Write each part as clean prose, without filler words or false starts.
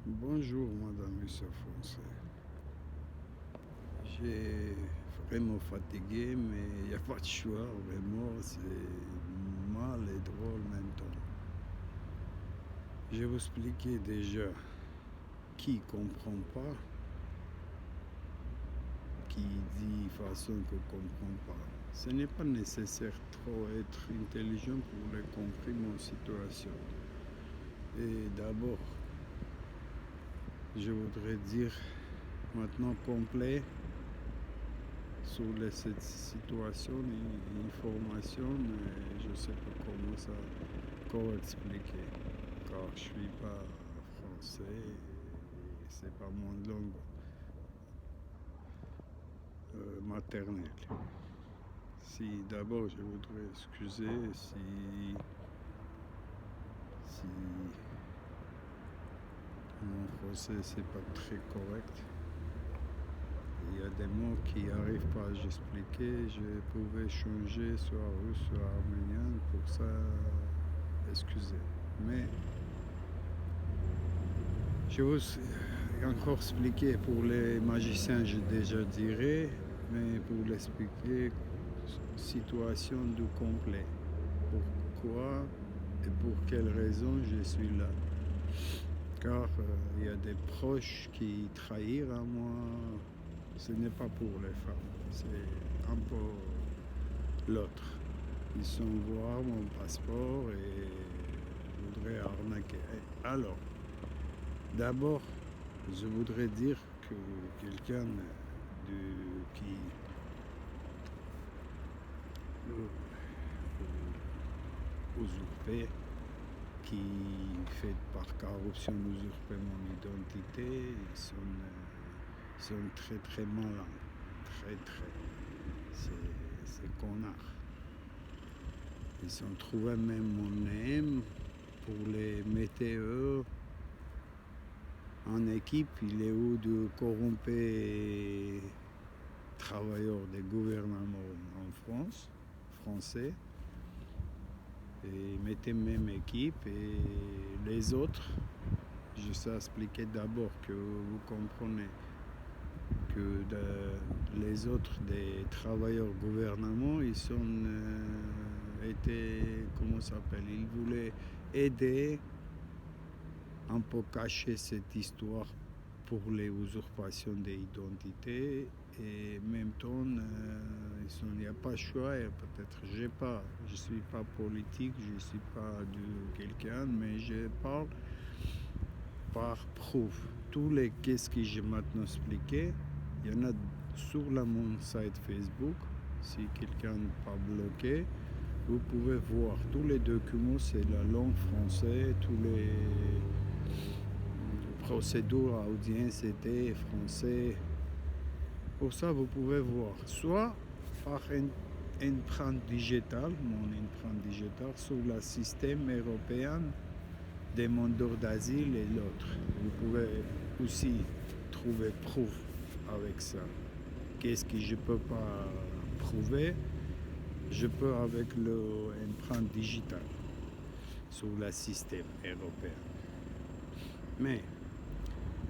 Bonjour, Madame Youssef Français. J'ai vraiment fatigué, mais il n'y a pas de choix, vraiment, c'est mal et drôle en même temps. Je vais vous expliquer déjà qui comprend pas, qui dit façon que comprend pas. Ce n'est pas nécessaire trop être intelligent pour comprendre mon situation. Et d'abord, je voudrais dire maintenant complet sur cette situation information, je ne sais pas comment expliquer, car je ne suis pas français et c'est pas mon langue maternelle. Si d'abord je voudrais excuser si mon français c'est pas très correct. Il y a des mots qui n'arrivent pas à expliquer. Je pouvais changer soit russe, soit arménien. Pour ça, excusez. Mais je vais vous encore expliquer pour les magiciens, j'ai déjà dirais, mais pour l'expliquer, situation du complet. Pourquoi et pour quelle raison je suis là. Car il y a des proches qui trahirent à moi. Ce n'est pas pour les femmes, c'est un peu l'autre. Ils sont voir mon passeport et voudraient arnaquer. Alors, d'abord, je voudrais dire que quelqu'un qui usurpé, qui fait par corruption usurper mon identité, ils sont très très malins, très très. C'est connard. Ils ont trouvé même mon nom pour les météos en équipe. Il est où de corrompre travailleurs des gouvernements en France, français. Et mettez même équipe et les autres, je sais expliquer d'abord que vous comprenez que les autres des travailleurs gouvernement, ils sont été, comment ça s'appelle, ils voulaient aider un peu cacher cette histoire pour les usurpations d'identité et en même temps il n'y a pas de choix et peut-être je suis pas politique, je suis pas de quelqu'un, mais je parle par preuve. Tous les qu'est-ce que j'ai maintenant expliqué, il y en a sur mon site Facebook. Si quelqu'un n'est pas bloqué, vous pouvez voir tous les documents, c'est la langue française, tous les procédures à audience étaient français. Pour ça, vous pouvez voir soit par une empreinte digitale, mon empreinte digitale, sur le système européen demandeurs d'asile et l'autre. Vous pouvez aussi trouver preuve avec ça. Qu'est-ce que je ne peux pas prouver? Je peux avec l'empreinte digitale sur le système européen. Mais,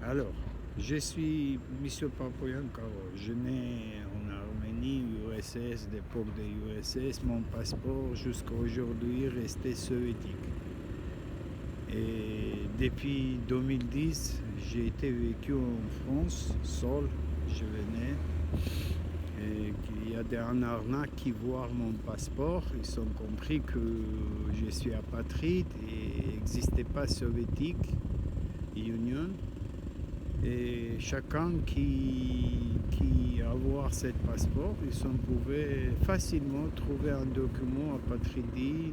alors, je suis M. Papoyan Karo. Je nais en Arménie, URSS, d'époque de l'URSS. Mon passeport jusqu'à aujourd'hui est resté soviétique. Et depuis 2010, j'ai été vécu en France, seul, je venais. Et il y a des arnaques qui voient mon passeport, ils ont compris que je suis apatride et n'existait pas soviétique, Union. Et chacun qui a ce passeport, ils pouvaient facilement trouver un document apatridie,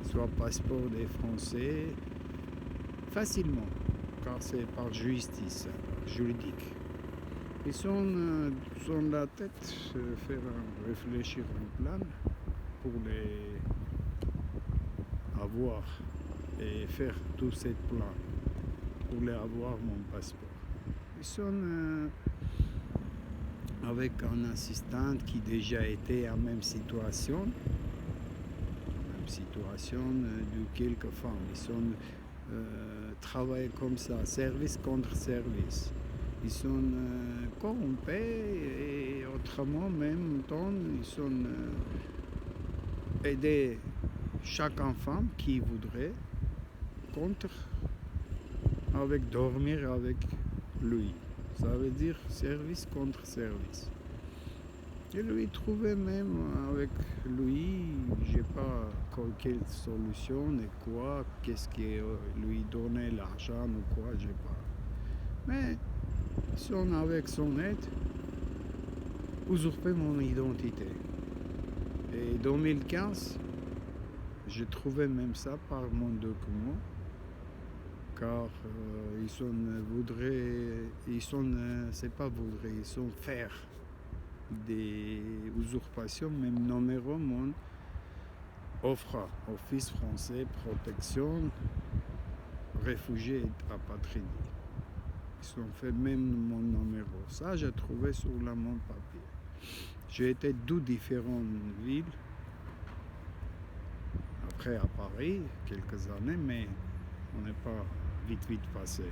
soit passeport des Français, facilement, car c'est par justice, juridique. Ils sont sur la tête faire réfléchir un plan pour les avoir et faire tous ces plans pour les avoir mon passeport. Ils sont avec un assistant qui déjà était en même situation de quelques femmes. Ils sont travailler comme ça, service contre service. Ils sont corrompus et autrement même temps, ils sont aider chaque enfant qui voudrait contre avec dormir avec lui. Ça veut dire service contre service. Et lui trouvait même avec lui, j'ai pas quelle solution et quoi, qu'est-ce qui lui donnait l'argent ou quoi, j'ai pas. Mais avec son aide, usurpé mon identité. Et 2015, j'ai trouvé même ça par mon document, car ils sont faire des usurpations, même numéro mon offre Office français protection réfugiés et apatrides. Ils ont fait même mon numéro. Ça, j'ai trouvé sur mon papier. J'ai été deux différentes villes. Après à Paris, quelques années, mais on n'est pas vite passé.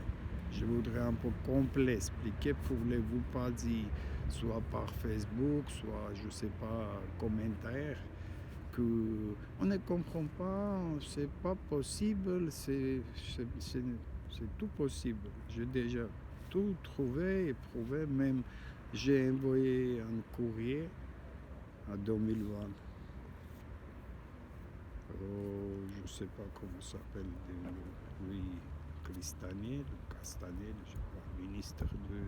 Je voudrais un peu complet expliquer pour ne vous pas dire, soit par Facebook, soit je sais pas, commentaire, que on ne comprend pas, c'est pas possible, c'est tout possible. J'ai déjà tout trouvé et prouvé, même j'ai envoyé un courrier en 2020. Je sais pas comment s'appelle, lui, Castanet, je sais pas, ministre de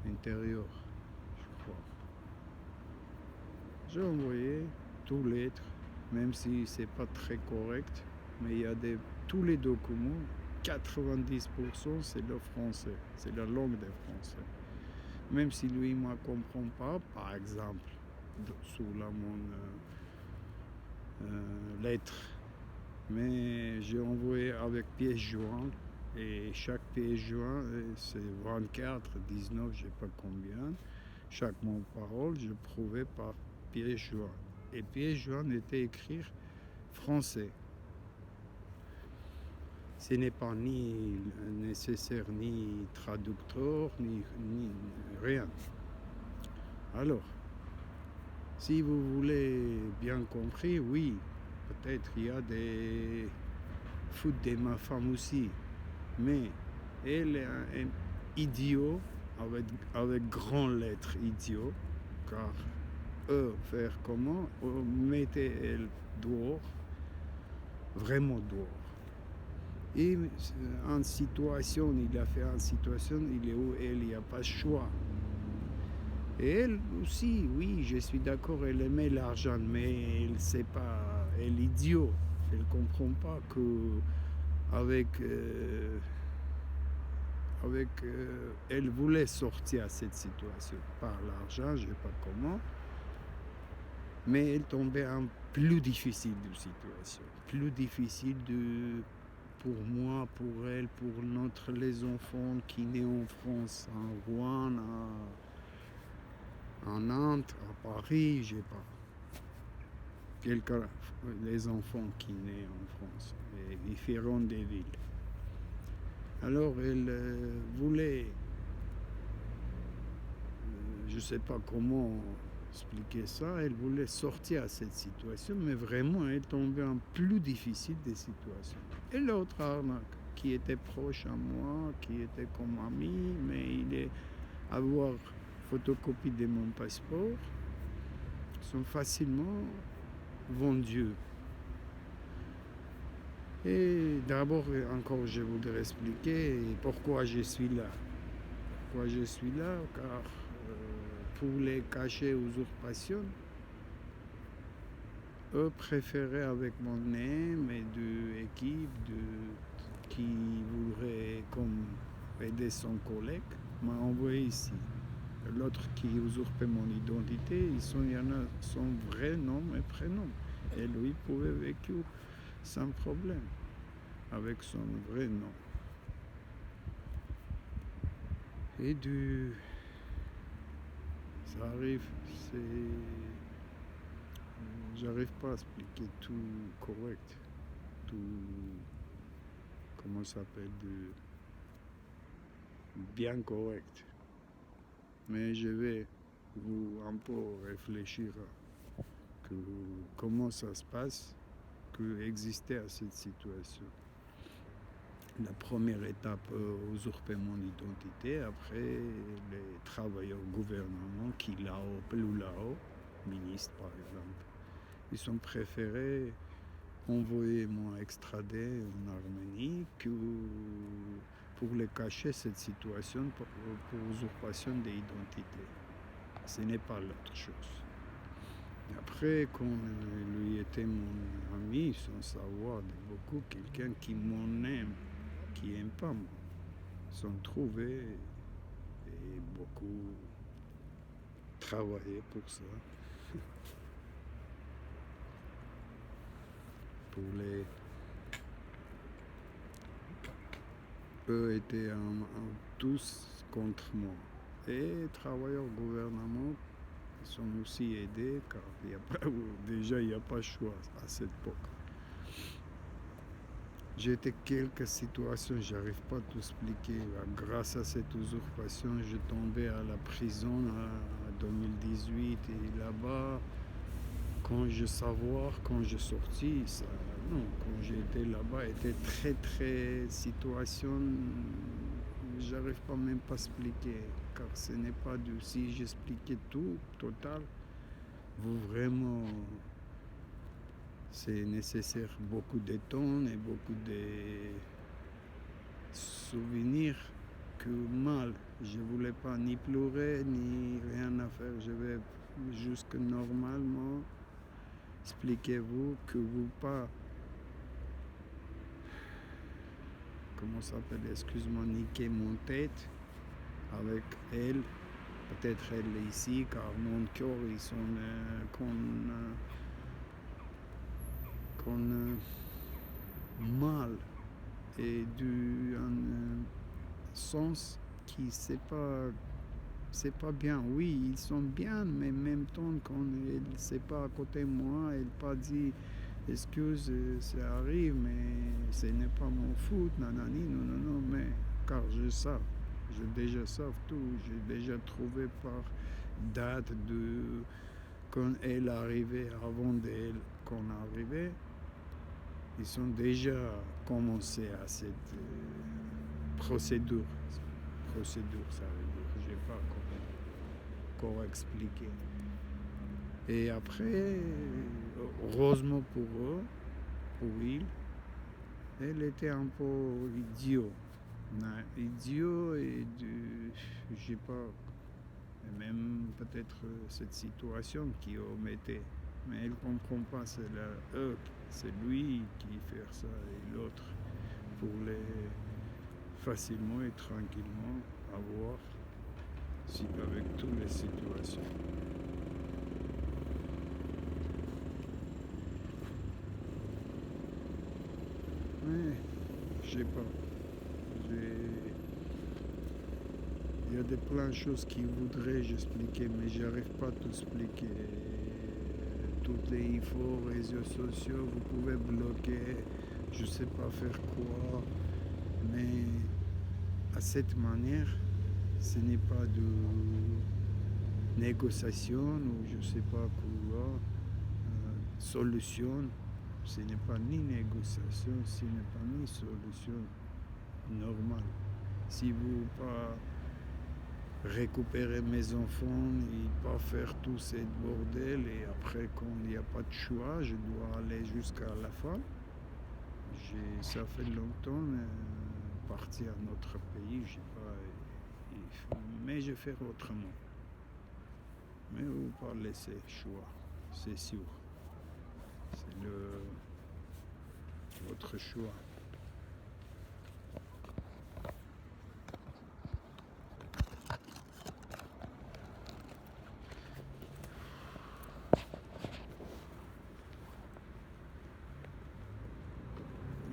l'Intérieur, je crois. J'ai envoyé tous les lettres, même si c'est pas très correct, mais il y a tous les documents, 90% c'est le français, c'est la langue des Français. Même si lui ne me comprend pas, par exemple, sous mon lettre, mais j'ai envoyé avec pièce jointe et chaque pièce jointe c'est 24, 19, je sais pas combien. Chaque mot parole, je prouvais par pièce jointe. Et pièce jointe était écrit français. Ce n'est pas ni nécessaire, ni traducteur, ni rien. Alors, si vous voulez bien compris, oui, peut-être il y a des fautes de ma femme aussi, mais elle est un idiot avec grandes lettres idiot, car eux faire comment mettez-elle dehors, vraiment dehors. Et en situation, il a fait en situation, il est où elle, il n'y a pas de choix. Et elle aussi, oui, je suis d'accord, elle aimait l'argent, mais elle sait pas, elle est idiot. Elle comprend pas que elle voulait sortir de cette situation par l'argent, je ne sais pas comment, mais elle tombait en plus difficile de situation, plus difficile pour moi, pour elle, pour les enfants qui naissent en France, en Rouen, en Nantes, à Paris, je sais pas. Les enfants qui naissent en France, et différents des villes. Alors elle voulait, je ne sais pas comment expliquer ça, elle voulait sortir de cette situation, mais vraiment elle tombait en plus difficile des situations. Et l'autre arnaque, qui était proche à moi, qui était comme ami, mais il est avoir photocopie de mon passeport, sont facilement vendus. Et d'abord, encore, je voudrais expliquer pourquoi je suis là. Pourquoi je suis là, car pour les cacher usurpations, eux préféraient avec mon nom et de l'équipe qui voudrait comme aider son collègue, m'a envoyé ici. L'autre qui usurpait mon identité, il y en a son vrai nom et prénom. Et lui pouvait vécu sans problème avec son vrai nom. Et ça arrive, j'arrive pas à expliquer tout correct, tout comment ça s'appelle, bien correct. Mais je vais vous un peu réfléchir à comment ça se passe, que exister à cette situation. La première étape, usurpement d'identité, après les travailleurs gouvernement qui là-haut, plus là-haut, ministres par exemple, ils ont préféré envoyer moi extrader en Arménie pour les cacher cette situation pour usurpation d'identité. Ce n'est pas l'autre chose. Après, quand lui était mon ami, sans savoir de beaucoup, quelqu'un qui m'en aime, qui n'aime pas moi, sont trouvés et beaucoup travaillé pour ça. Pour les... Eux étaient tous contre moi. Et travailleurs gouvernement sont aussi aidés car déjà il n'y a pas de choix à cette époque. J'ai été quelques situations, j'arrive pas à tout expliquer. Grâce à cette usurpation, je tombais à la prison en 2018 et là-bas, quand je sortis, ça, non, quand j'étais là-bas, était très situation, j'arrive pas même pas à expliquer, car ce n'est pas du si j'expliquais tout, total, vous vraiment, c'est nécessaire beaucoup de temps et beaucoup de souvenirs que mal. Je voulais pas ni pleurer, ni rien à faire, je vais juste normalement. Expliquez-vous que vous pas, comment ça s'appelle, excuse-moi, niquer mon tête avec elle. Peut-être elle est ici, car mon cœur, ils sont mal et un sens qui c'est pas bien. Oui, ils sont bien, mais en même temps, quand elle c'est pas à côté de moi, elle pas dit excuse, ça arrive, mais ce n'est pas mon faute, nanani, non, mais car je sais, je déjà sais tout, j'ai déjà trouvé par date de quand elle arrivait, avant d'elle qu'on arrivait, ils sont déjà commencé à cette procédure. Procédure, ça veut dire, je n'ai pas encore expliqué. Et après, heureusement pour eux, pour il, elle était un peu idiot. Idiot et je sais pas, même peut-être cette situation qui omettait. Mais elle ne comprend pas, c'est lui qui fait ça et l'autre pour les facilement et tranquillement avoir avec toutes les situations. Mais je sais pas. Il y a plein de choses qui voudraient j'expliquer, mais j'arrive pas à tout expliquer. Toutes les infos, réseaux sociaux, vous pouvez bloquer, je sais pas faire quoi, mais à cette manière, ce n'est pas de négociation ou je sais pas quoi, solution. Ce n'est pas ni négociation, ce n'est pas ni solution normale. Si vous pas récupérer mes enfants et pas faire tout ce bordel et après quand il n'y a pas de choix, je dois aller jusqu'à la fin. Ça fait longtemps partir à notre pays, je sais pas, mais je vais faire autrement. Mais vous pas laisser choix, c'est sûr. C'est votre choix.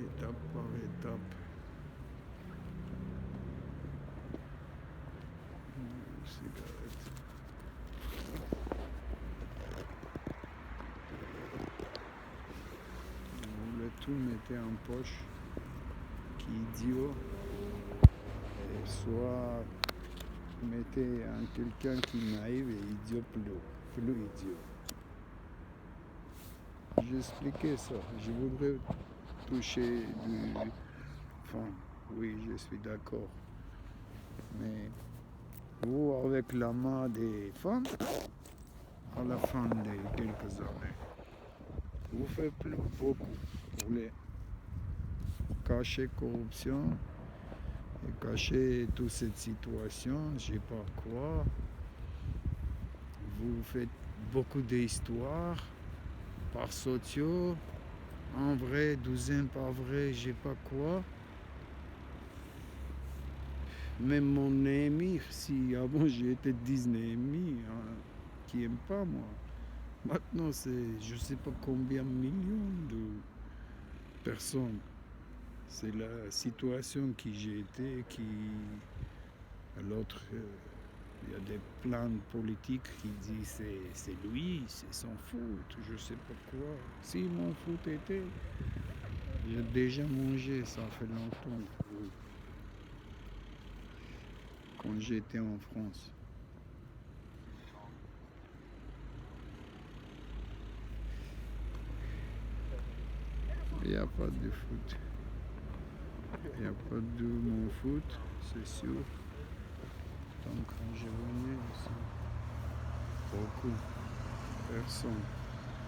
Étape par étape. Cigarette. On voulait tout mettre en poche qui qui est idiot, et soit mettez un quelqu'un qui est naïf et idiot plus idiot. J'ai expliqué ça. Je voudrais toucher du... Enfin, oui, je suis d'accord. Mais vous, avec la main des femmes, à la fin de quelques années, vous faites plus beaucoup pour les cacher corruption et cacher toute cette situation, je sais pas quoi. Vous faites beaucoup d'histoires par sociaux, en vrai, douzaine par vrai, je sais pas quoi. Même mon ami, si avant j'étais 10 amis qui n'aiment pas moi. Maintenant c'est je sais pas combien de millions de personnes. C'est la situation qui j'ai été, qui l'autre, il y a des plans politiques qui disent c'est lui, c'est son faute, je sais pas quoi. Si mon faute était, j'ai déjà mangé, ça fait longtemps. Quand j'étais en France. Il n'y a pas de foot. Il n'y a pas de mon foot, c'est sûr. Donc quand je venais ici, beaucoup, personne.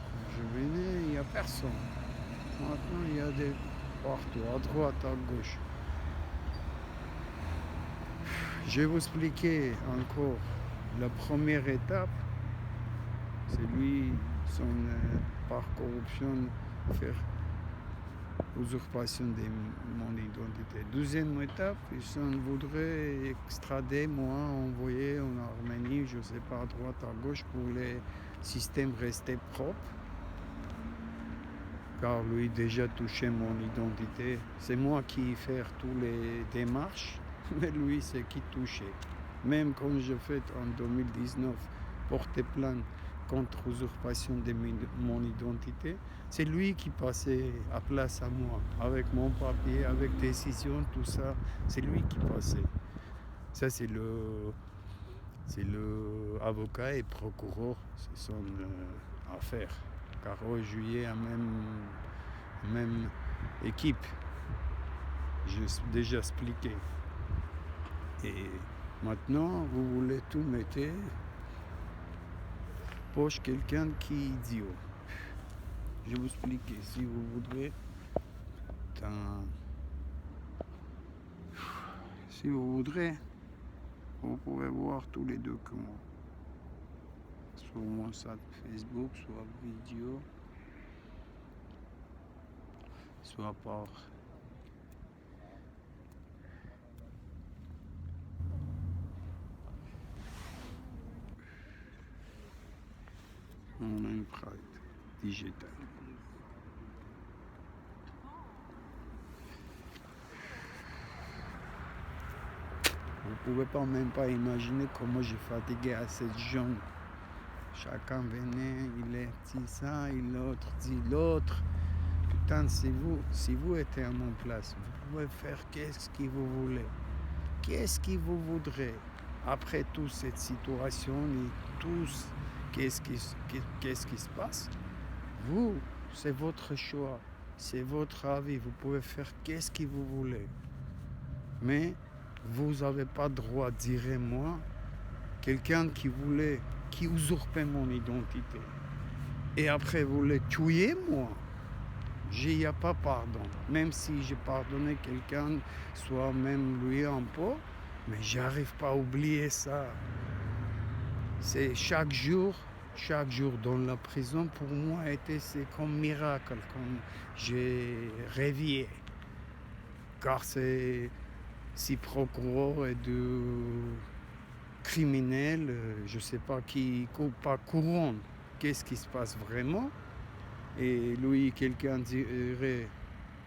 Quand je venais, il n'y a personne. Maintenant, il y a des partout, à droite, à gauche. Je vais vous expliquer encore. La première étape, c'est lui, son par corruption, faire usurpation de mon identité. Deuxième étape, ils voudraient extrader moi, envoyer en Arménie, je ne sais pas, à droite, à gauche, pour les systèmes rester propres. Car lui déjà touché mon identité. C'est moi qui fais toutes les démarches, mais lui c'est qui touchait. Même quand je fais en 2019 porter plainte contre usurpation de mon identité, c'est lui qui passait à place à moi, avec mon papier, avec décision, tout ça, c'est lui qui passait. Ça c'est le avocat et procureur, c'est son affaire. Car au juillet, à même équipe, j'ai déjà expliqué. Et maintenant, vous voulez tout mettre poche quelqu'un qui est idiot. Je vais vous expliquer. Si vous voudrez, vous pouvez voir tous les documents. Sur mon site Facebook, soit vidéo, soit par mon empreinte digitale. Vous pouvez pas même pas imaginer comment j'ai fatigué à cette jeune. Chacun venait, il est dit ça, et l'autre dit l'autre. Putain, si vous étiez à mon place, vous pouvez faire qu'est-ce que vous voulez. Qu'est-ce que vous voudrez. Après toute cette situation et tout qu'est-ce qui se passe, vous, c'est votre choix, c'est votre avis. Vous pouvez faire qu'est-ce que vous voulez. Mais vous n'avez pas le droit de dire moi, quelqu'un qui usurpait mon identité. Et après, vous le tuez, moi. Il n'y a pas pardon. Même si j'ai pardonné quelqu'un, soit même lui un peu, mais j'arrive pas à oublier ça. C'est chaque jour dans la prison, pour moi, c'est comme miracle, comme j'ai rêvé. Car c'est si procureur et de criminels, je ne sais pas qui coupe pas courant. Qu'est-ce qui se passe vraiment? Et lui, quelqu'un dirait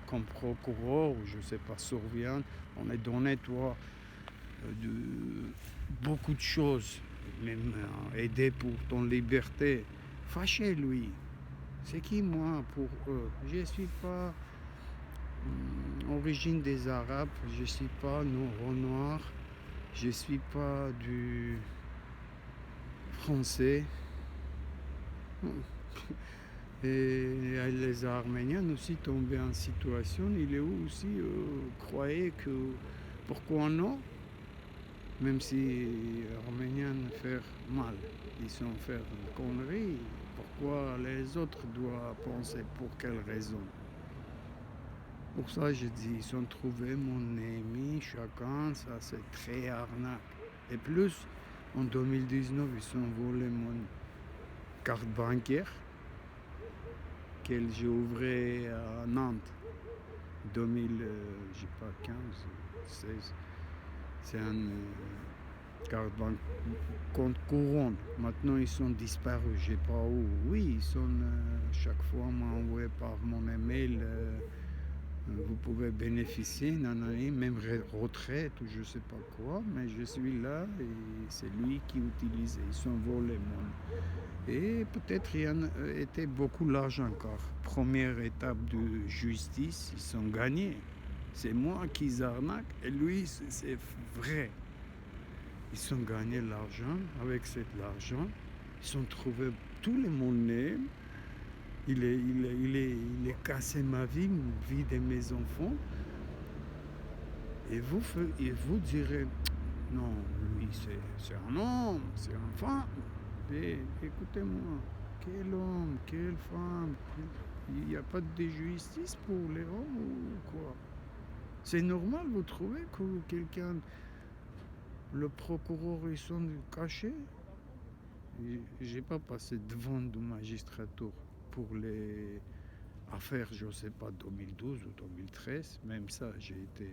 comme procureur, je ne sais pas, surveillant, on est donné, toi, de beaucoup de choses, même aider pour ton liberté. Fâché, lui. C'est qui, moi, pour eux? Je ne suis pas origine des Arabes, je ne suis pas noir, je ne suis pas du français. Et les Arméniens aussi tombaient en situation, ils aussi croyaient que pourquoi non, même si les Arméniens font mal, ils sont fait une connerie, pourquoi les autres doivent penser pour quelle raison? Pour ça, je dis, ils ont trouvé mon ami, chacun, ça c'est très arnaque. Et plus, en 2019, ils ont volé mon carte bancaire que j'ai ouvert à Nantes, 2000, je sais pas, 15, 16. C'est un carte banque, compte courant. Maintenant, ils sont disparus, je sais pas où. Oui, ils sont, chaque fois, m'envoyé par mon email. Vous pouvez bénéficier même retraite ou je ne sais pas quoi, mais je suis là et c'est lui qui utilise. Ils sont volés, moi. Et peut-être il y en était beaucoup l'argent encore. Première étape de justice, ils sont gagnés. C'est moi qui arnaque et lui, c'est vrai. Ils ont gagné l'argent. Avec cet argent, ils ont trouvé tous les monnaies. Il est cassé ma vie de mes enfants. Et vous direz, non, lui c'est un homme, c'est une femme. Et écoutez-moi, quel homme, quelle femme, il n'y a pas de justice pour les hommes ou quoi? C'est normal, vous trouvez que quelqu'un, le procureur, ils sont cachés? J'ai pas passé devant du magistrature pour les affaires, je ne sais pas, 2012 ou 2013, même ça, j'ai été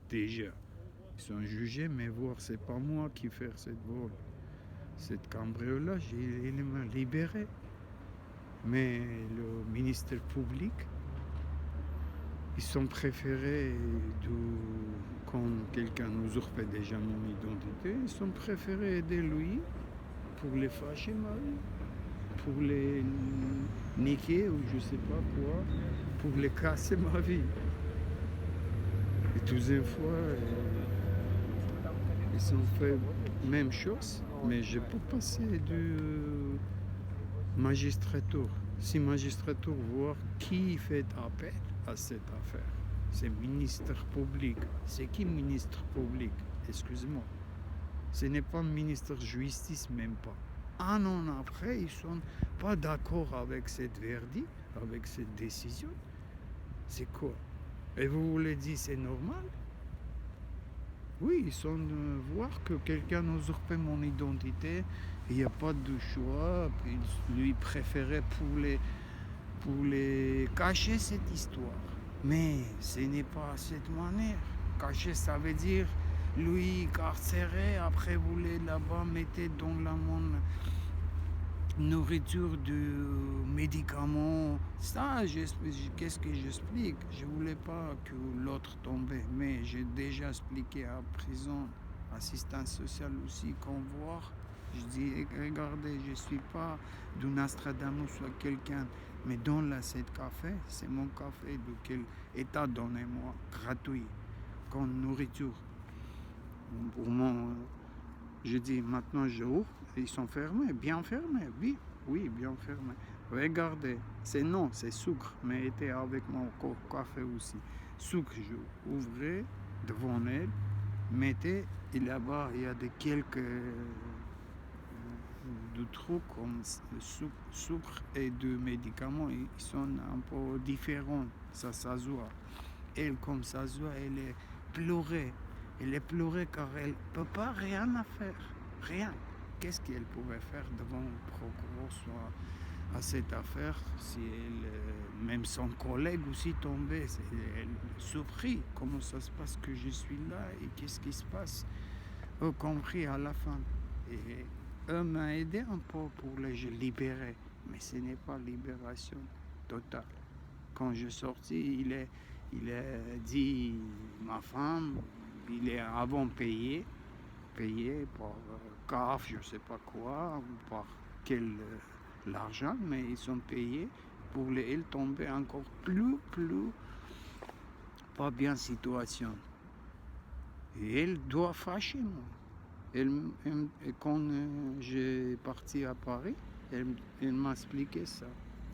déjà. Ils sont jugés, mais voir, c'est pas moi qui fais cette vol. Cette cambriolage, il m'a libéré. Mais le ministère public, ils sont préférés, quand quelqu'un nous usurpe déjà mon identité, ils sont préférés aider lui pour les fâcher, pour les niquer ou je sais pas quoi, pour les casser ma vie. Et deuxième fois, ils ont fait même chose, mais je peux passer du magistrature. Si magistrature voir qui fait appel à cette affaire, c'est ministre public. C'est qui ministre public? Excuse-moi. Ce n'est pas ministre de justice, même pas. Un an après, ils sont pas d'accord avec cette verdict, avec cette décision. C'est quoi? Et vous voulez dire c'est normal? Oui, ils sont voir que quelqu'un a usurpé mon identité, il n'y a pas de choix, lui préférait pour les cacher cette histoire. Mais ce n'est pas cette manière. Cacher, ça veut dire lui carcéré, après vous les là-bas, mettez dans la nourriture de médicaments. Ça, qu'est-ce que j'explique? Je voulais pas que l'autre tombait, mais j'ai déjà expliqué à prison, assistance sociale aussi, qu'on voit. Je dis, regardez, je suis pas du Nostradamus ou quelqu'un, mais dans cette café, c'est mon café, de quel état donnez-moi, gratuit, comme nourriture. Pour mon je dis maintenant je ouvre, ils sont fermés, bien fermés, oui, bien fermés. Regardez, c'est non, c'est sucre, mais était avec mon café aussi. Sucre, je ouvrais devant elle, mettez, et là-bas il y a quelques de trucs comme sucre et de médicaments, ils sont un peu différents, ça s'assoit. Elle, comme ça se voit, elle est pleurée. Elle est pleurée car elle ne peut pas rien à faire. Rien. Qu'est-ce qu'elle pouvait faire devant le procureur soit à cette affaire si elle, même son collègue aussi tombait, elle souffrit. Comment ça se passe que je suis là et qu'est-ce qui se passe? Eux compris à la fin. Et eux m'ont aidé un peu pour les libérer. Mais ce n'est pas libération totale. Quand je sortis, il est dit, ma femme, il est avant payé par CAF, je ne sais pas quoi, ou par quel l'argent, mais ils sont payés pour les tomber encore plus pas bien situation. Et elle doit fâcher, moi. Quand j'ai parti à Paris, elle m'a expliqué ça.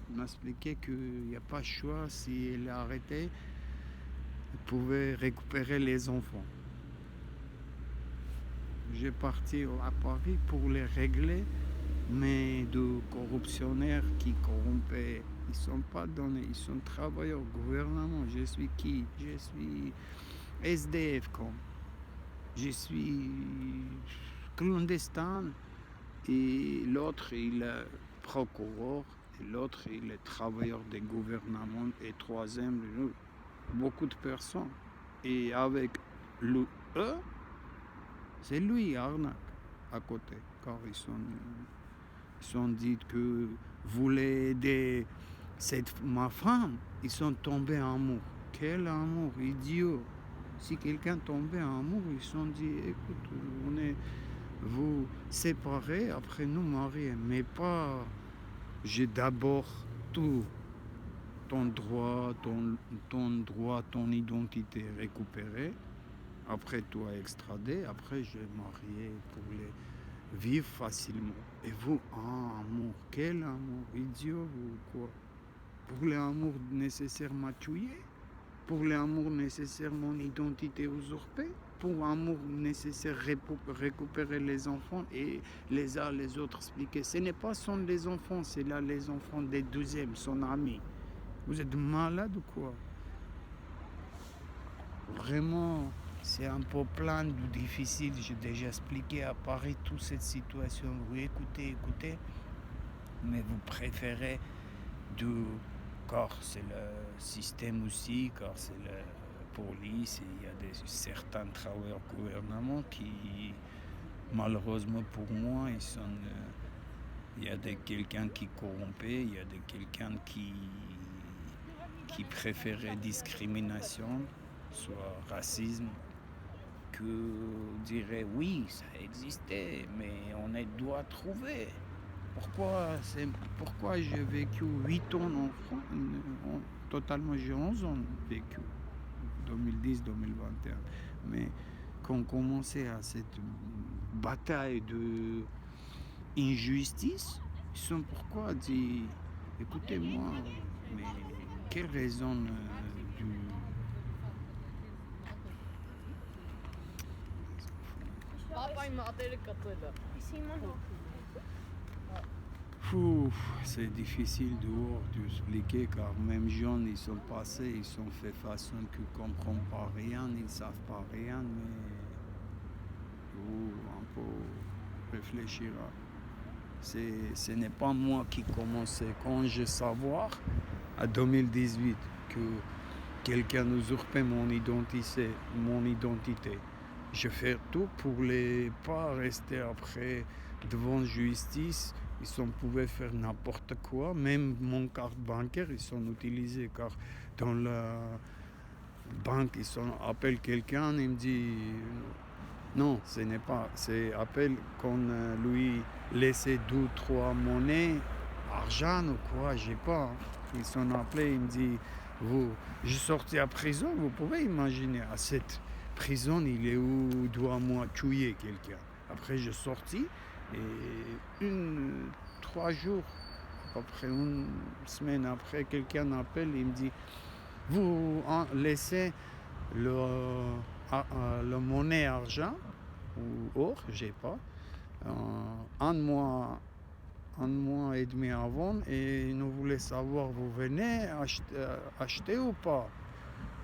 Elle m'a expliqué qu'il n'y a pas de choix. Si elle a arrêté, elle pouvait récupérer les enfants. J'ai parti à Paris pour les régler, mais de corruptionnaires qui corrompaient, ils ne sont pas donnés, ils sont travailleurs gouvernement. Je suis qui? Je suis SDF comme. Je suis clandestin et l'autre il est procureur et l'autre il est travailleur des gouvernements et troisième beaucoup de personnes et avec eux c'est lui arnaque à côté car ils sont dit que voulaient aider ma femme, ils sont tombés en amour. Quel amour idiot! Si quelqu'un tombait en amour, ils se sont dit, écoute, on est vous séparés, après nous marier, mais pas, j'ai d'abord tout, ton droit, ton identité récupérée, après toi extradé, après je vais marier pour les vivre facilement. Et vous, amour, quel amour, idiot ou quoi? Pour l'amour nécessaire m'a tué? Pour l'amour nécessaire, mon identité usurpée, pour l'amour nécessaire, récupérer les enfants et les autres expliquer. Ce n'est pas son les enfants, c'est là les enfants des deuxièmes, son ami. Vous êtes malade ou quoi? Vraiment, c'est un peu plein de difficile. J'ai déjà expliqué à Paris toute cette situation. Vous écoutez, mais vous préférez car c'est le système aussi, car c'est la police, et il y a certains travailleurs gouvernement qui, malheureusement pour moi, il y a quelqu'un qui corrompait, il y a quelqu'un qui préférait discrimination, soit racisme, que dirait oui, ça existait, mais on doit trouver. Pourquoi j'ai vécu 8 ans en France, totalement j'ai 11 ans vécu, 2010-2021. Mais quand on commençait à cette bataille de injustice, ils sont pourquoi dit, écoutez-moi, mais quelle raison du... C'est difficile dehors d'expliquer car même jeunes ils sont passés, ils sont fait façon qu'ils ne comprennent pas rien, ils ne savent pas rien, mais un peu réfléchir. Ce n'est pas moi qui commençais. Quand je savoir à 2018 que quelqu'un usurpait mon identité, je fais tout pour ne pas rester après devant justice. Ils pouvaient faire n'importe quoi, même mon carte bancaire, ils sont utilisés car dans la banque, ils appellent quelqu'un et me dit non, ce n'est pas, c'est appel qu'on lui laissait 2-3 monnaies, argent ou quoi, j'ai pas. Ils sont appelés, il me dit je suis sorti à prison, vous pouvez imaginer, à cette prison, il est où doit moi tuer quelqu'un. Après, je suis sorti. Et 3 jours, à peu près une semaine après, quelqu'un m'appelle et me dit vous laissez le monnaie argent ou or, j'ai pas, un mois et demi avant et nous voulons savoir vous venez acheter ou pas.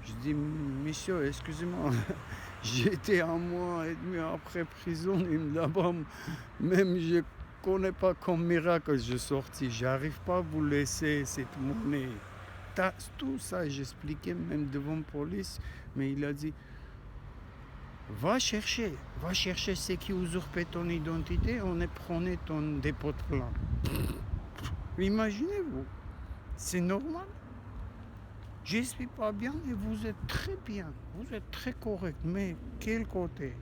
Je dis monsieur, excusez-moi. J'étais 1 mois et demi après prison et là-bas, même je ne connais pas comme miracle que je suis sorti. J'arrive pas à vous laisser cette monnaie. Tout ça, j'expliquais même devant la police, mais il a dit va chercher ceux qui usurpaient ton identité, on prenait ton dépôt de plainte. Imaginez-vous, c'est normal. Je ne suis pas bien et vous êtes très bien, vous êtes très correct, mais quel côté?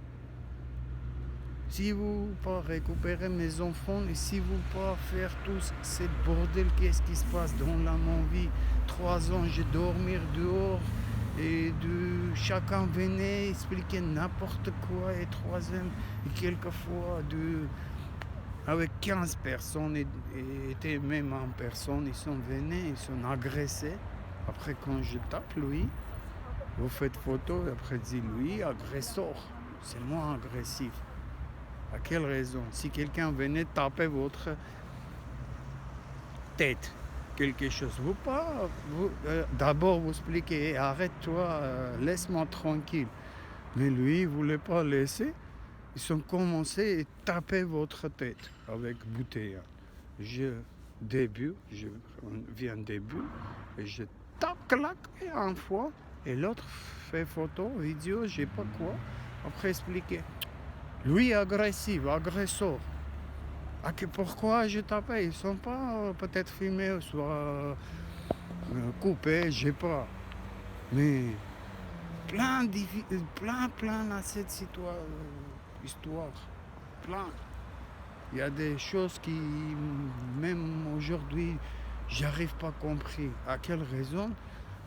Si vous ne pas récupérer mes enfants et si vous ne pas faire tout ce bordel, qu'est-ce qui se passe dans mon vie? 3 ans, je dormir dehors et chacun venait expliquer n'importe quoi, et troisième, et quelquefois avec 15 personnes, et étaient même en personne, ils sont venus, ils sont agressés. Après, quand je tape lui, vous faites photo, et après dit lui, agresseur, c'est moi agressif. À quelle raison? Si quelqu'un venait taper votre tête, quelque chose, d'abord vous expliquez, arrête-toi, laisse-moi tranquille. Mais lui, il ne voulait pas laisser. Ils ont commencé à taper votre tête avec bouteille. Je viens début, et je tape, clac, et une fois, et l'autre fait photo, vidéo, je sais pas quoi. Après expliquer. Lui agressif, agresseur. Pourquoi je tapais? Ils ne sont pas peut-être filmés, soit coupés, je sais pas. Mais plein à cette histoire. Plein. Il y a des choses qui, même aujourd'hui, j'arrive pas à comprendre. À quelle raison?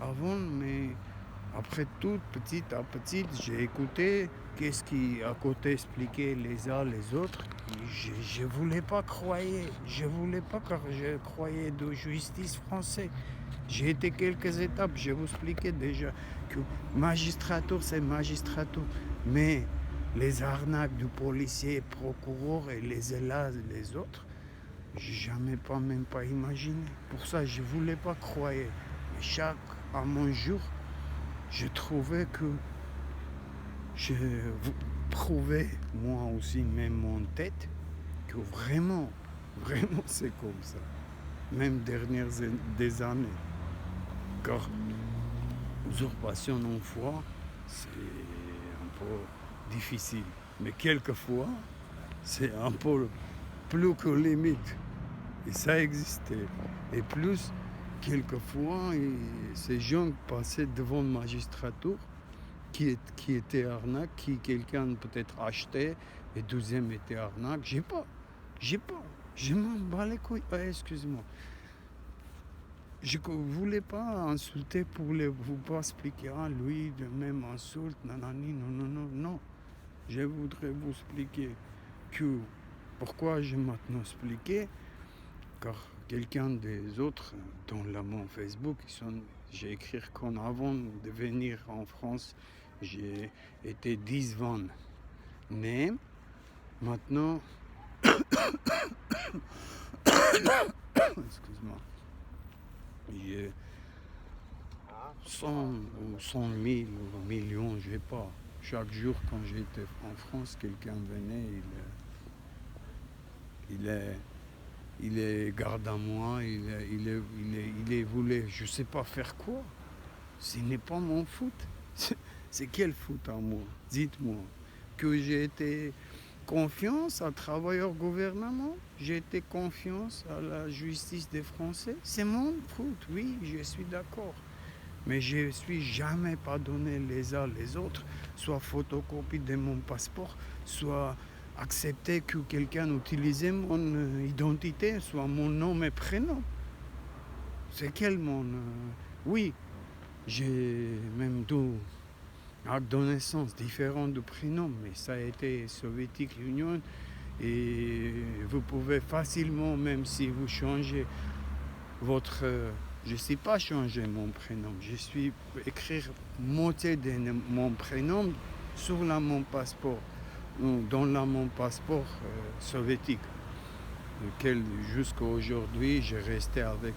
Avant, mais après tout, petit à petit, j'ai écouté qu'est-ce qui à côté expliquait les uns les autres. Je voulais pas croire. Je voulais pas car je croyais de justice française. J'ai été quelques étapes, je vous expliquais déjà que magistrature c'est magistrature. Mais les arnaques du policier, procureur et les élèves et les autres, j'ai jamais même pas imaginé. Pour ça, je voulais pas croire. Mais à mon jour, je trouvais que je prouvais moi aussi, même mon tête, que vraiment c'est comme ça. Même dernières des années. Car usurpation en foi, c'est un peu difficile. Mais quelquefois, c'est un peu plus que limite. Et ça existait. Et plus, quelquefois, ces gens passaient devant le magistrature qui était arnaque, qui quelqu'un peut-être achetait, et deuxième était arnaque. J'ai pas. Je m'en bats les couilles. Excusez-moi. Je ne voulais pas insulter pour vous pas expliquer, lui, de même insulte, nanani, non. Je voudrais vous expliquer que pourquoi j'ai maintenant expliqué, car quelqu'un des autres dans mon Facebook, j'ai écrit qu'avant de venir en France, j'ai été 10 vannes. Mais maintenant, excuse-moi, j'ai 100 ou 100 000 ou millions, je ne sais pas. Chaque jour, quand j'étais en France, quelqu'un venait, il est garde à moi, il voulait, je ne sais pas faire quoi. Ce n'est pas mon foot. C'est quel foot à moi? Dites-moi. Que j'ai été confiance à travailleur gouvernement, j'ai été confiance à la justice des Français. C'est mon foot, oui, je suis d'accord. Mais je ne suis jamais pardonné les uns les autres, soit photocopie de mon passeport, soit accepter que quelqu'un utilise mon identité, soit mon nom et prénom. C'est quel mon... Oui, j'ai même deux actes de naissance différents de prénom, mais ça a été Soviétique Union, et vous pouvez facilement, même si vous changez votre... je ne sais pas changer mon prénom. Je suis écrire moitié de mon prénom sur mon passeport, dans mon passeport soviétique, lequel jusqu'à aujourd'hui j'ai resté avec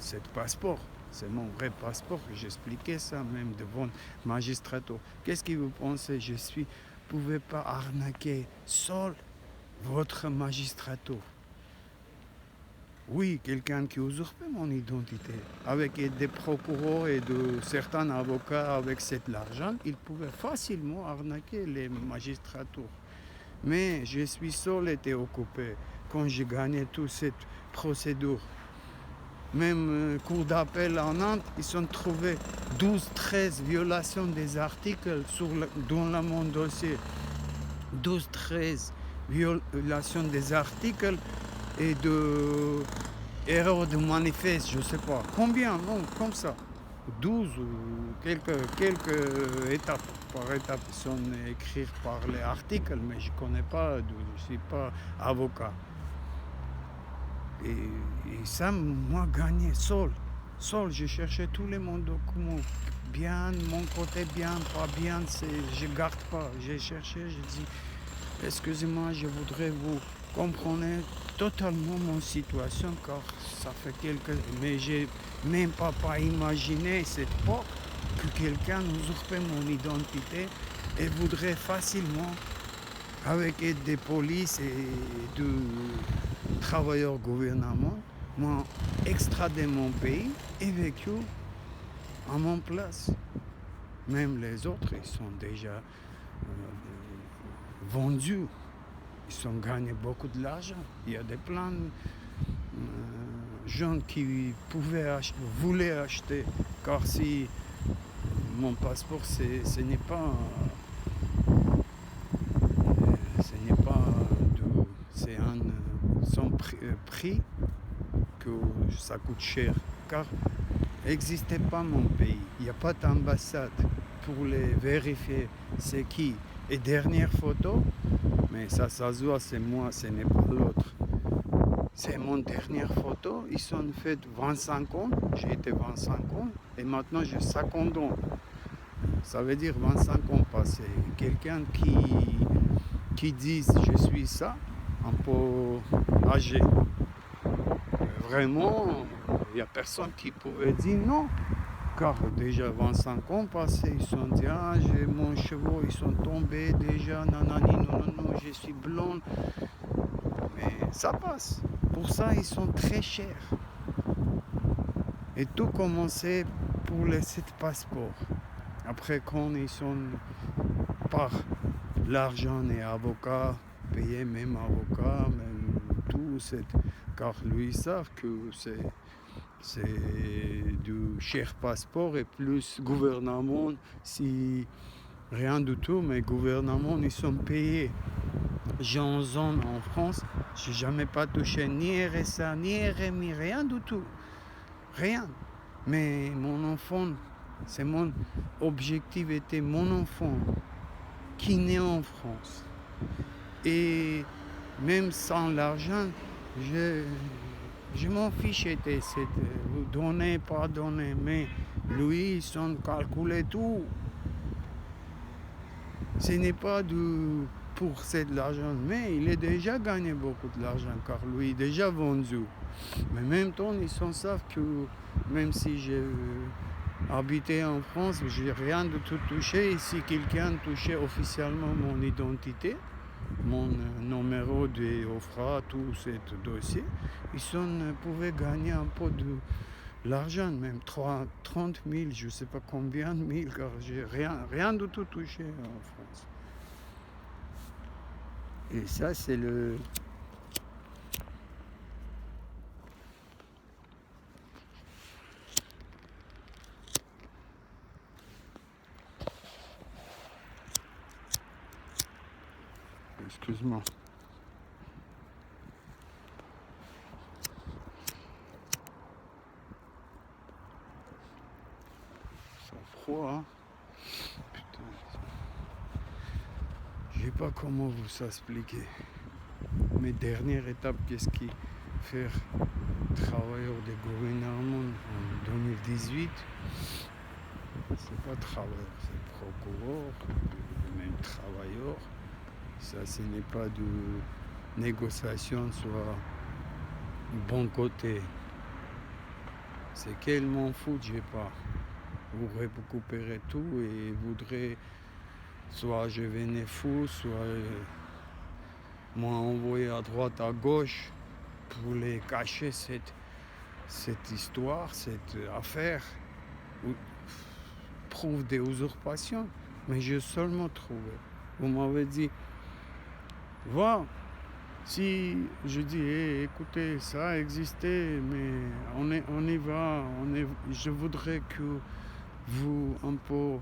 ce passeport. C'est mon vrai passeport. J'expliquais ça même devant le magistrature. Qu'est-ce que vous pensez? Je ne pouvais pas arnaquer seul votre magistrature. Oui, quelqu'un qui usurpait mon identité. Avec des procureurs et de certains avocats avec cet argent, ils pouvaient facilement arnaquer les magistratures. Mais je suis seul été occupé quand j'ai gagné toute cette procédure. Même cour d'appel en Inde, ils ont trouvé 12-13 violations des articles dans mon dossier. 12-13 violations des articles et de erreurs de manifeste, je ne sais pas. Combien? Non, comme ça. 12 ou quelques étapes. Par étape, sont écrites par les articles, mais je ne connais pas, je ne suis pas avocat. Et ça m'a gagné seul. Seul, j'ai cherché tous les mon documents. Bien, mon côté bien, pas bien, je ne garde pas. J'ai cherché, j'ai dit, excusez-moi, je voudrais vous comprendre totalement mon situation, car ça fait quelques... Mais j'ai même pas imaginé cette époque que quelqu'un usurpait mon identité et voudrait facilement, avec aide des polices et de travailleurs gouvernement, m'ont extradé mon pays et vécu à mon place. Même les autres, ils sont déjà vendus. Ils ont gagné beaucoup de l'argent. Il y a des plans jeunes qui voulaient acheter, car si mon passeport, ce n'est pas c'est son prix que ça coûte cher, car n'existait pas mon pays. Il n'y a pas d'ambassade pour les vérifier c'est qui. Et dernière photo, mais ça se voit, c'est moi, ce n'est pas l'autre. C'est mon dernière photo, ils sont faits 25 ans, j'ai été 25 ans, et maintenant j'ai 50 ans. Ça veut dire 25 ans passés. Quelqu'un qui dit je suis ça, un peu âgé. Vraiment, il n'y a personne qui pouvait dire non. Car déjà 25 ans passés, ils sont dit ah, j'ai mon cheveu, ils sont tombés déjà, nanani, non, je suis blonde. Mais ça passe. Pour ça, ils sont très chers. Et tout commençait pour les 7 passeports. Après, quand ils sont par l'argent et avocat, payer même avocat, même tout, car lui, ils savent que c'est du cher passeport et plus gouvernement, si rien du tout, mais gouvernement, ils sont payés. J'ai 11 ans en France, j'ai jamais pas touché ni RSA, ni RMI, rien du tout. Rien. Mais mon enfant, c'est mon objectif était mon enfant qui naît en France. Et même sans l'argent, je m'en fiche, vous donnez, pas donner, mais lui, ils ont calculé tout. Ce n'est pas pour cet l'argent, mais il a déjà gagné beaucoup de l'argent, car lui est déjà vendu. Mais en même temps, ils savent que même si j'ai habité en France, j'ai rien de tout touché. Et si quelqu'un touchait officiellement mon identité, mon numéro de OFRA, tout ce dossier, ils pouvaient gagner un peu de l'argent, même 30 000, je ne sais pas combien de mille, car j'ai rien de tout touché en France. Et ça, c'est le... Excuse-moi. Ça froid, hein? Putain. Je sais pas comment vous expliquer. Mes dernières étapes, qu'est-ce qui faire travailleur de gouvernement en 2018? C'est pas travailleur, c'est procureur, même travailleur. Ça, ce n'est pas de négociation soit bon côté. C'est qu'elle m'en fout, j'ai pas. Vous récupérez tout et voudrait soit je venais fou, soit m'ont envoyé à droite, à gauche pour les cacher cette histoire, cette affaire, prouve des usurpations. Mais j'ai seulement trouvé. Vous m'avez dit, voilà, si je dis, écoutez, ça a existé, mais on y va, je voudrais que vous un peu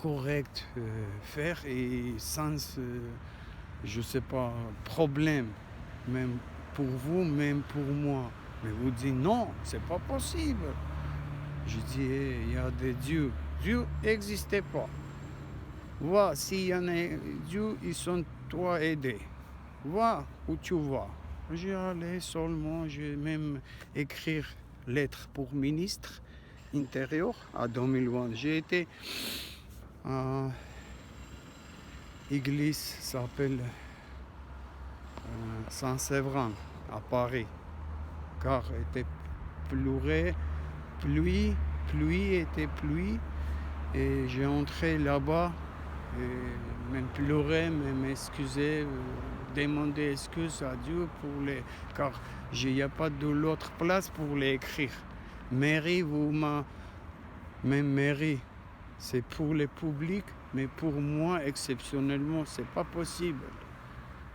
correct faire et sans, je sais pas, problème, même pour vous, même pour moi. Mais vous dites non, c'est pas possible. Je dis, il y a des dieux. Dieu n'existait pas. Va, s'il y en a Dieu, ils sont toi aidés. Va où tu vas. J'ai allé seulement, je vais même écrire lettre pour ministre intérieur à 2020. J'ai été à l'église s'appelle Saint-Séverin à Paris, car était pluie, et j'ai entré là-bas et même pleurer, même m'excuser, demander excuse à Dieu pour les, car il n'y a pas de l'autre place pour les écrire. Mairie, même mairie, c'est pour le public, mais pour moi exceptionnellement, c'est pas possible.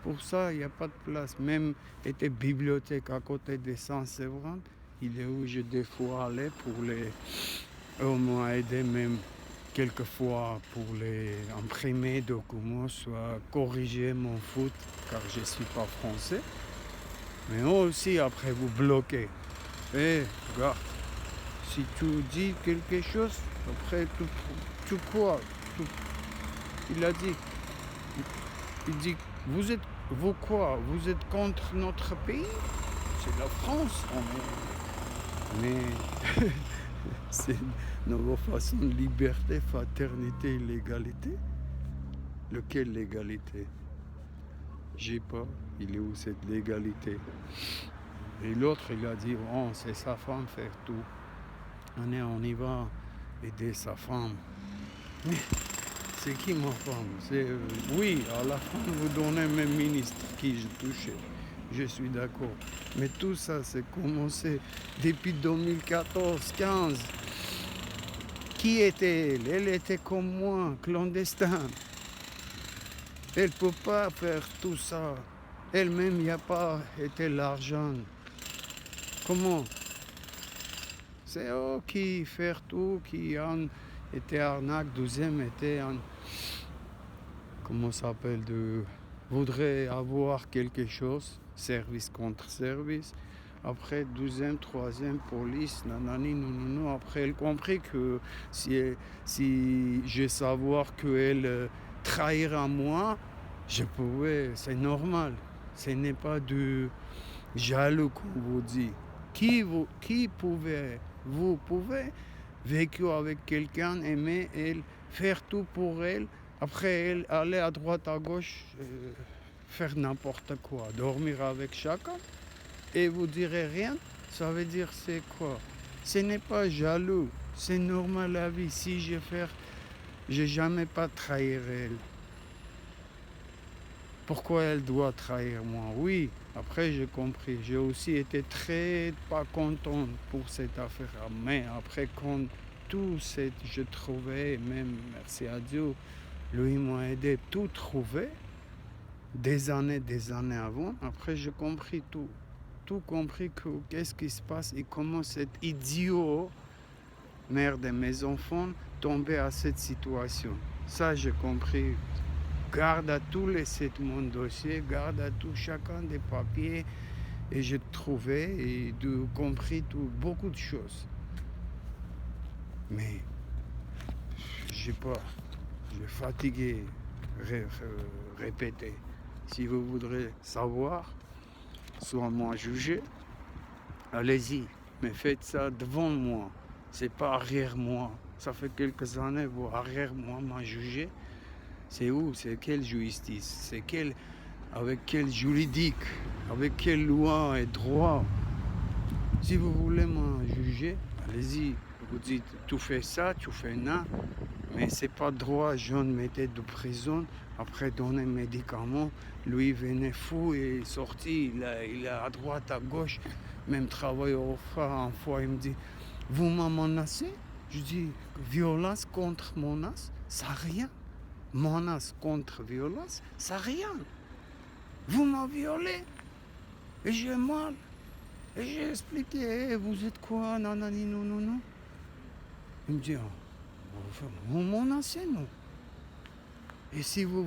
Pour ça, il n'y a pas de place. Même était bibliothèque à côté de Saint-Séverin, il est où je des fois allé pour les. On m'a aidé même quelquefois pour les imprimer documents, soit corriger mon faute, car je ne suis pas français. Mais aussi après vous bloquez. Et regarde, si tu dis quelque chose, après tu crois. Il a dit, il dit, vous quoi? Vous êtes contre notre pays? C'est la France. Mais c'est notre façon de liberté, fraternité, l'égalité. Lequel l'égalité? J'ai pas. Il est où cette légalité? Et l'autre, il a dit, oh, c'est sa femme faire tout. On y va aider sa femme. Mais c'est qui ma femme? Oui, à la fin, vous donnez même ministre qui je touchais. Je suis d'accord. Mais tout ça, c'est commencé depuis 2014-15. Qui était elle? Elle était comme moi, clandestine. Elle ne peut pas faire tout ça. Elle-même, il n'y a pas été l'argent. Comment? C'est eux qui font tout, qui ont été arnaque. Deuxième était un, comment ça s'appelle, voudrait avoir quelque chose, service contre service. Après, deuxième, troisième, police, nanani, non. Après, elle compris que si je savoir qu'elle trahira moi, je pouvais, c'est normal. Ce n'est pas du jaloux qu'on vous dit. Vous pouvez vécu avec quelqu'un, aimer elle, faire tout pour elle, après elle aller à droite, à gauche, faire n'importe quoi, dormir avec chacun, et vous direz rien, ça veut dire c'est quoi? Ce n'est pas jaloux, c'est normal la vie. Si j'ai jamais pas trahir elle. Pourquoi elle doit trahir moi? Oui, après j'ai compris. J'ai aussi été très pas content pour cette affaire. Mais après quand je trouvais, même merci à Dieu, lui m'a aidé à tout trouver, des années avant. Après j'ai compris tout. Tout compris que qu'est-ce qui se passe et comment cet idiot, mère de mes enfants, tombait à cette situation. Ça j'ai compris. Garde à tout mon dossier, garde à tout chacun des papiers, et j'ai trouvé et compris beaucoup de choses. Mais j'ai fatigué, répéter. Si vous voudrez savoir, soit moi jugé, allez-y, mais faites ça devant moi, c'est pas arrière moi. Ça fait quelques années, vous arrière moi m'a jugé. C'est où? C'est quelle justice? Avec quel juridique? Avec quelle loi et droit? Si vous voulez me juger, allez-y. Vous dites, tu fais ça, tu fais ça. Mais c'est pas droit, je me mettais de prison, après donner médicaments. Lui venait fou et sorti, il est à droite, à gauche. Même travailleur au phare, une fois, il me dit, vous m'avez menacé? Je dis, violence contre menace, ça n'a rien. Menace contre violence, ça n'a rien. Vous m'avez violé et j'ai mal. Et j'ai expliqué, vous êtes quoi, nanani, non. Il me dit, vous menacez, non. Et si vous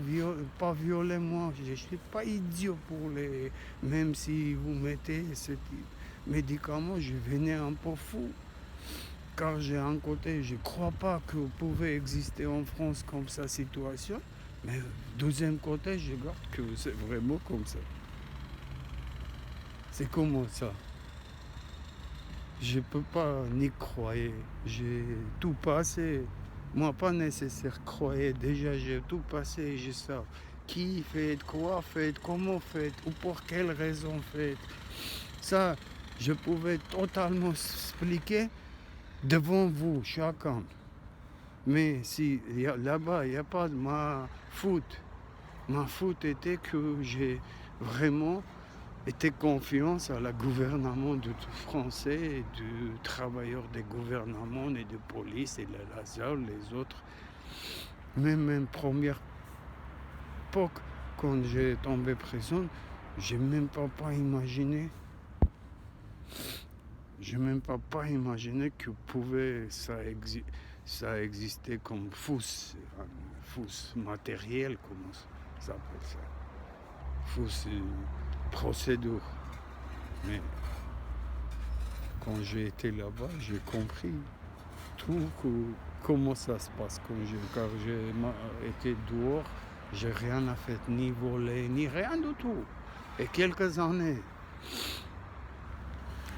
pas violez moi, je ne suis pas idiot pour les. Même si vous mettez ce médicament, je venais un peu fou. car j'ai un côté, je ne crois pas que vous pouvez exister en France comme ça situation, mais deuxième côté, je regarde que c'est vraiment comme ça. C'est comment ça? Je ne peux pas ni croire, j'ai tout passé. Moi, pas nécessaire croire, déjà j'ai tout passé, je sais qui fait, quoi fait, comment fait, ou pour quelle raison fait. Ça, je pouvais totalement expliquer devant vous, chacun. Mais si là-bas, il n'y a pas de ma faute. Ma faute était que j'ai vraiment été confiance à la gouvernement de français, et du travailleurs des gouvernements et de police et la LASAL, les autres. Même première époque, quand j'ai tombé prison, j'ai même pas imaginé. J'ai même pas imaginé que pouvait ça existait comme fausse matérielle, comment ça s'appelle ça, fausse procédure. Mais quand j'ai été là-bas, j'ai compris tout comment ça se passe. Car j'ai été dehors, j'ai rien fait, ni volé, ni rien du tout. Et quelques années,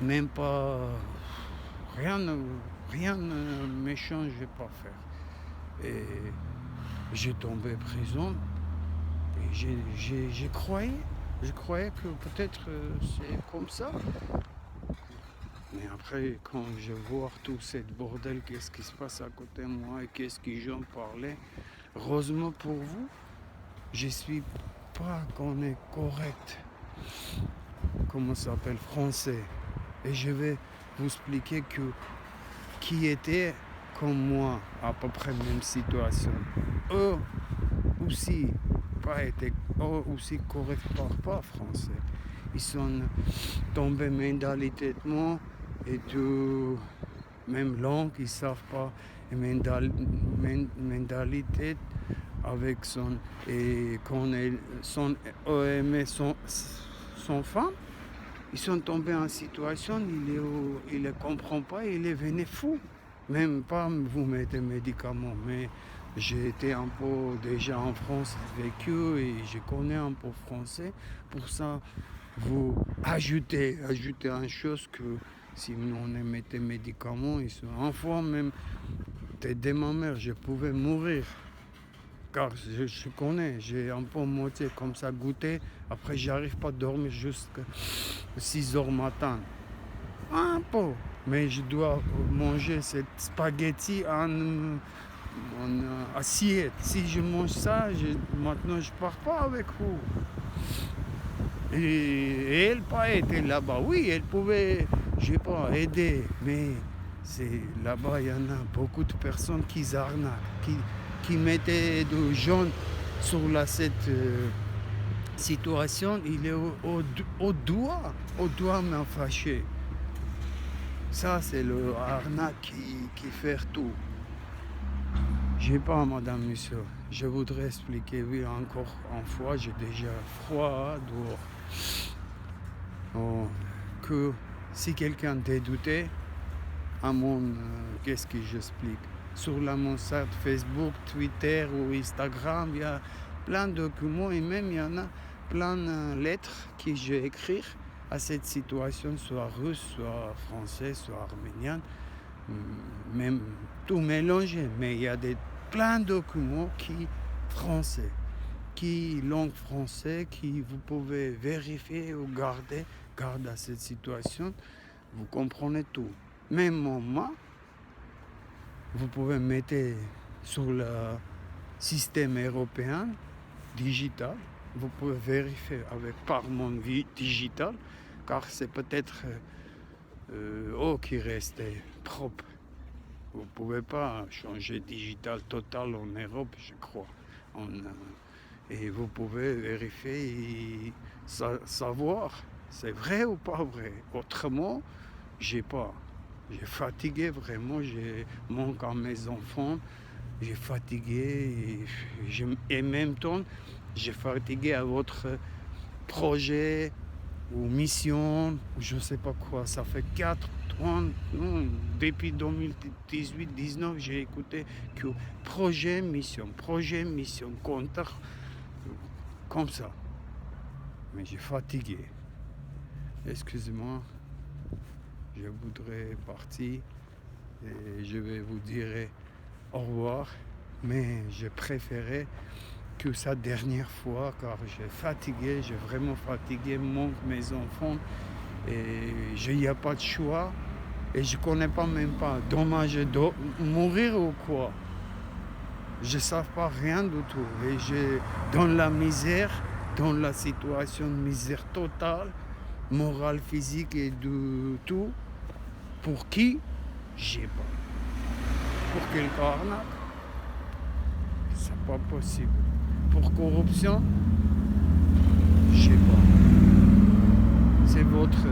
même pas rien méchant, je vais pas faire. Et j'ai tombé prison et j'ai je croyais que peut-être c'est comme ça. Mais après, quand je vois tout ce bordel, qu'est-ce qui se passe à côté de moi et qu'est-ce que j'en parlais, heureusement pour vous, je suis pas qu'on est correct, comment ça s'appelle, français. Et je vais vous expliquer que qui était comme moi, à peu près même situation. Eux aussi, pas été aussi corrects pas français. Ils sont tombés mentalement et tout, même langue, ils savent pas, et mentalité avec son, et quand son aimé son femme, ils sont tombés en situation, il ne comprend pas, il est venu fou. Même pas vous mettez médicaments, mais j'ai été un peu déjà en France avec eux et je connais un peu français. Pour ça, vous ajoutez une chose que si on mettait médicaments, une fois même, dès ma mère, je pouvais mourir. Car je connais, j'ai un peu moitié comme ça goûté. Après, j'arrive pas à dormir jusqu'à 6 heures matin. Un peu. Mais je dois manger cette spaghetti en assiette. Si je mange ça, maintenant je pars pas avec vous. Et elle pas été là-bas. Oui, elle pouvait, je sais pas, aider. Mais c'est là-bas, il y en a beaucoup de personnes qui arnaquent, qui mettaient de jaunes sur cette situation. Il est au doigt m'a fâché. Ça, c'est le arnaque qui fait tout. Je sais pas, madame, monsieur. Je voudrais expliquer, oui, encore une fois, j'ai déjà froid dehors. Oh, que si quelqu'un t'a douté, à qu'est-ce que j'explique? Sur mon site Facebook, Twitter ou Instagram, il y a plein de documents et même il y en a plein de lettres que j'ai écrites à cette situation, soit russe, soit français, soit arménien, même tout mélangé. Mais il y a plein de documents qui français, qui langue français, qui vous pouvez vérifier ou garder à cette situation. Vous comprenez tout. Même moi, vous pouvez mettre sur le système européen digital. Vous pouvez vérifier par mon vie digital, car c'est peut-être qui reste propre. Vous ne pouvez pas changer digital total en Europe, je crois. Et vous pouvez vérifier et savoir c'est vrai ou pas vrai. Autrement, j'ai fatigué vraiment, j'ai manque à mes enfants, j'ai fatigué et en même temps, j'ai fatigué à votre projet ou mission, ou je ne sais pas quoi. Ça fait 4 ans, non, depuis 2018-19, j'ai écouté que projet, mission, contre, comme ça. Mais j'ai fatigué. Excusez-moi, je voudrais partir et je vais vous dire au revoir. Mais j'ai préféré que sa dernière fois car j'ai vraiment fatigué mes enfants et il n'y a pas de choix et je connais pas même pas. Dommage de mourir ou quoi. Je ne sais pas rien du tout et j'ai dans la misère, dans la situation de misère totale, morale, physique et de tout. Pour qui? Je sais pas. Pour quelle arnaque? C'est pas possible. Pour corruption? Je sais pas. C'est votre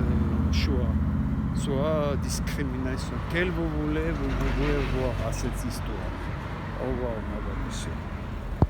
choix. Soit discrimination. Quelle vous voulez voir à cette histoire. Au revoir, madame, monsieur.